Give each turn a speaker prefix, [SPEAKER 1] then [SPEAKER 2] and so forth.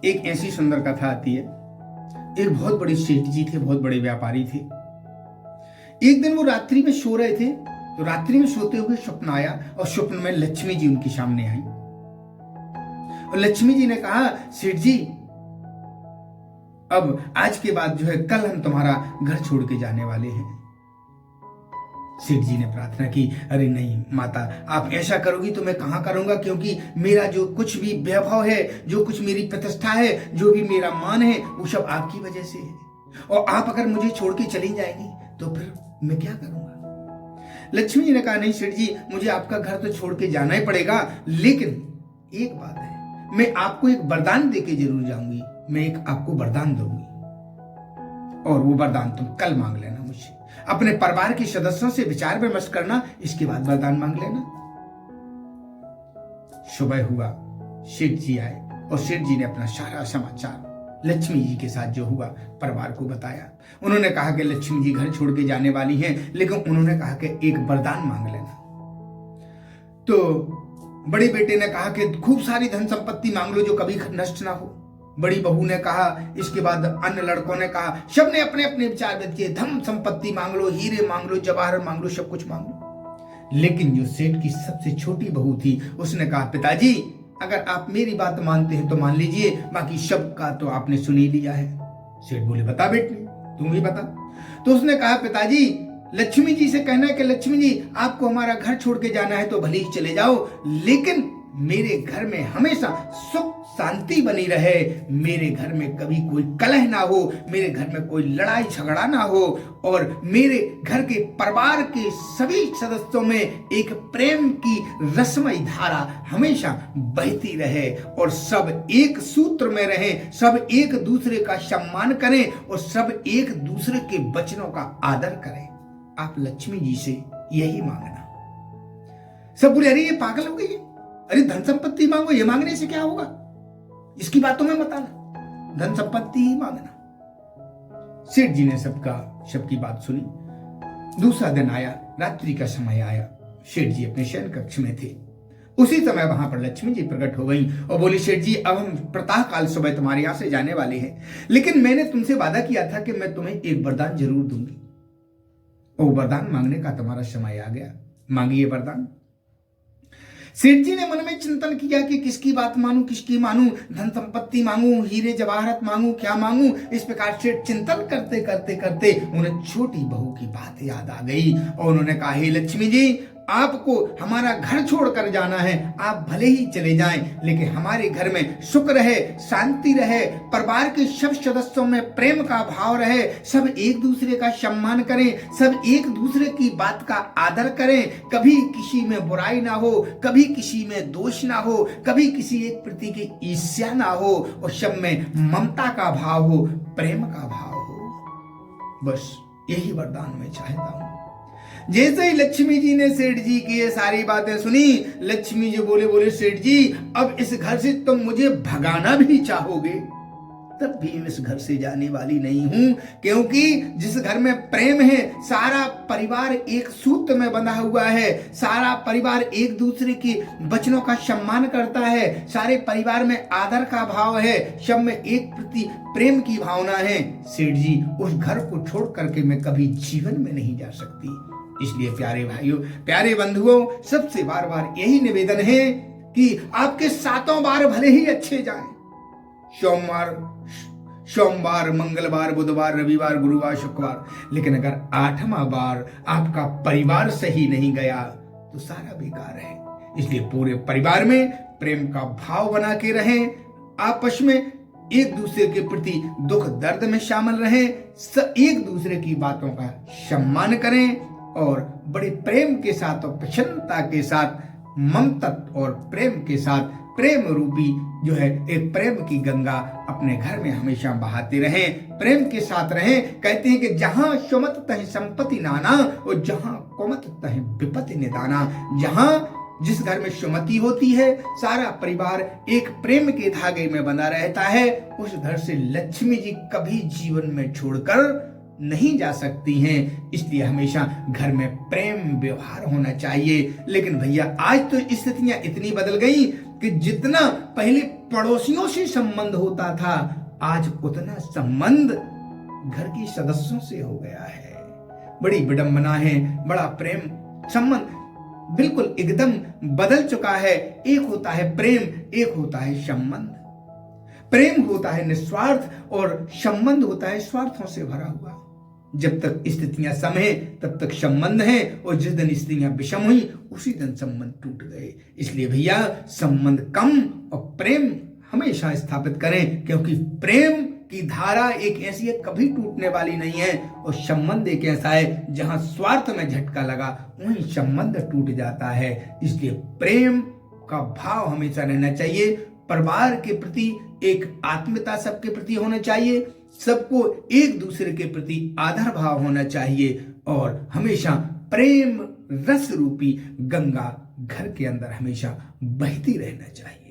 [SPEAKER 1] एक ऐसी सुंदर कथा आती है। एक बहुत बड़े सेठ जी थे, बहुत बड़े व्यापारी थे। एक दिन वो रात्रि में सो रहे थे, तो रात्रि में सोते हुए स्वप्न आया और स्वप्न में लक्ष्मी जी उनके सामने आई और लक्ष्मी जी ने कहा, सेठ जी अब आज के बाद जो है कल हम तुम्हारा घर छोड़ के जाने वाले हैं। सेठ जी ने प्रार्थना की, अरे नहीं माता, आप ऐसा करोगी तो मैं कहां करूंगा, क्योंकि मेरा जो कुछ भी वैभव है, जो कुछ मेरी प्रतिष्ठा है, जो भी मेरा मान है, वो सब आपकी वजह से है और आप अगर मुझे छोड़ के चली जाएंगी तो फिर मैं क्या करूंगा। लक्ष्मी जी ने कहा, नहीं सेठ जी, मुझे आपका घर तो छोड़ के जाना ही पड़ेगा, लेकिन एक बात है, मैं आपको एक वरदान देके जरूर जाऊंगी। मैं एक आपको वरदान दूंगी और वो वरदान तुम कल मांग लेना मुझसे। अपने परिवार के सदस्यों से विचार विमर्श करना, इसके बाद वरदान मांग लेना। सुबह हुआ, सेठ जी आए और सेठ जी ने अपना सारा समाचार लक्ष्मी जी के साथ जो हुआ परिवार को बताया। उन्होंने कहा कि लक्ष्मी जी घर छोड़ के जाने वाली हैं, लेकिन उन्होंने कहा कि एक वरदान मांग लेना। तो बड़े बेटे ने कहा कि खूब सारी धन संपत्ति मांग लो जो कभी नष्ट ना हो। बड़ी बहू ने कहा, इसके बाद अन्य लड़कों ने कहा, सबने अपने अपने विचार व्यक्त किए, धन संपत्ति मांग लो, हीरे मांग लो, जवाहर मांग लो, सब कुछ मांग लो। लेकिन जो सेठ की सबसे छोटी बहू थी, उसने कहा, पिताजी अगर आप मेरी बात मानते हैं तो मान लीजिए, बाकी सब का तो आपने सुन ही लिया है। सेठ बोले, बता बेटे, तुम भी बता। तो उसने कहा, पिताजी लक्ष्मी जी से कहना है कि लक्ष्मी जी आपको हमारा घर छोड़ के जाना है तो भले ही चले जाओ, लेकिन मेरे घर में हमेशा सुख शांति बनी रहे, मेरे घर में कभी कोई कलह ना हो, मेरे घर में कोई लड़ाई झगड़ा ना हो और मेरे घर के परिवार के सभी सदस्यों में एक प्रेम की रसमयी धारा हमेशा बहती रहे और सब एक सूत्र में रहें, सब एक दूसरे का सम्मान करें और सब एक दूसरे के वचनों का आदर करें। आप लक्ष्मी जी से यही मांगना। सब बोले, अरे ये पागल हो गई है, अरे धन संपत्ति मांगो, ये मांगने से क्या होगा, इसकी बातों में मत आना, धन संपत्ति ही मांगना। सेठ जी ने सबकी बात सुनी। दूसरा दिन आया, रात्रि का समय आया, सेठ जी अपने शयन कक्ष में थे। उसी समय वहां पर लक्ष्मी जी प्रकट हो गई और बोली, सेठ जी अब हम प्रातः काल सुबह तुम्हारे यहां से जाने वाले हैं, लेकिन मैंने तुमसे वादा किया था कि मैं तुम्हें एक वरदान जरूर दूंगी और वरदान मांगने का तुम्हारा समय आ गया, मांगिए वरदान। सेठ जी ने मन में चिंतन किया कि किसकी बात मानूं, किसकी मानूं, धन संपत्ति मांगूं, हीरे जवाहरत मांगूं, क्या मांगूं। इस प्रकार से चिंतन करते करते करते उन्हें छोटी बहू की बात याद आ गई और उन्होंने कहा, हे लक्ष्मी जी, आपको हमारा घर छोड़कर जाना है, आप भले ही चले जाएं, लेकिन हमारे घर में सुख रहे, शांति रहे, परिवार के सब सदस्यों में प्रेम का भाव रहे, सब एक दूसरे का सम्मान करें, सब एक दूसरे की बात का आदर करें, कभी किसी में बुराई ना हो, कभी किसी में दोष ना हो, कभी किसी एक प्रति की ईर्ष्या ना हो और सब में ममता का भाव हो, प्रेम का भाव हो। बस यही वरदान मैं चाहता हूं। जैसे ही लक्ष्मी जी ने सेठ जी की ये सारी बातें सुनी, लक्ष्मी जी बोले, सेठ जी अब इस घर से तुम मुझे भगाना भी चाहोगे तब भी इस घर से जाने वाली नहीं हूं, क्योंकि जिस घर में प्रेम है, सारा परिवार एक सूत्र में बंधा हुआ है, सारा परिवार एक दूसरे के वचनों का सम्मान करता है, सारे परिवार में आदर का भाव है, सब में एक प्रति प्रेम की भावना है, सेठ जी उस घर को छोड़ करके मैं कभी जीवन में नहीं जा सकती। इसलिए प्यारे भाइयों, प्यारे बंधुओं, सबसे बार बार यही निवेदन है कि आपके 7 बार भले ही अच्छे जाएं, सोमवार, मंगलवार, बुधवार, रविवार, गुरुवार, शुक्रवार, लेकिन अगर 8वां बार आपका परिवार सही नहीं गया तो सारा बेकार है। इसलिए पूरे परिवार में प्रेम का भाव बना के रहें, आपस में एक दूसरे के प्रति दुख दर्द में शामिल रहें, एक दूसरे की बातों का सम्मान करें और बड़े प्रेम के साथ और प्रसन्नता के साथ, ममता और प्रेम के साथ प्रेम रूपी जो है एक प्रेम की गंगा अपने घर में हमेशा बहाते रहें, प्रेम के साथ रहें। कहते हैं कि जहां सुमत तह संपत्ति नाना और जहां कुमत तह विपत्ति निदाना। जहां जिस घर में सुमति होती है, सारा परिवार एक प्रेम के धागे में बंधा रहता है, उस घर से लक्ष्मी जी कभी जीवन में छोड़कर नहीं जा सकती हैं। इसलिए हमेशा घर में प्रेम व्यवहार होना चाहिए। लेकिन भैया आज तो स्थितियां इतनी बदल गई कि जितना पहले पड़ोसियों से संबंध होता था, आज उतना संबंध घर के सदस्यों से हो गया है। बड़ी विडंबना है, बड़ा प्रेम संबंध बिल्कुल एकदम बदल चुका है। एक होता है प्रेम, एक होता है संबंध। प्रेम होता है निस्वार्थ और संबंध होता है स्वार्थों से भरा हुआ। जब तक स्थितियां सम है तब तक संबंध है, और जिस दिन स्थितियां विषम हुई उसी दिन संबंध टूट गए। इसलिए भैया संबंध कम और प्रेम हमेशा स्थापित करें, क्योंकि प्रेम की धारा एक ऐसी है कभी टूटने वाली नहीं है, और संबंध एक ऐसा है जहां स्वार्थ में झटका लगा वहीं संबंध टूट जाता है। इसलिए प्रेम का भाव हमेशा रहना चाहिए। परिवार के प्रति एक आत्मीयता सबके प्रति होना चाहिए, सबको एक दूसरे के प्रति आदर भाव होना चाहिए, और हमेशा प्रेम रस रूपी गंगा घर के अंदर हमेशा बहती रहना चाहिए।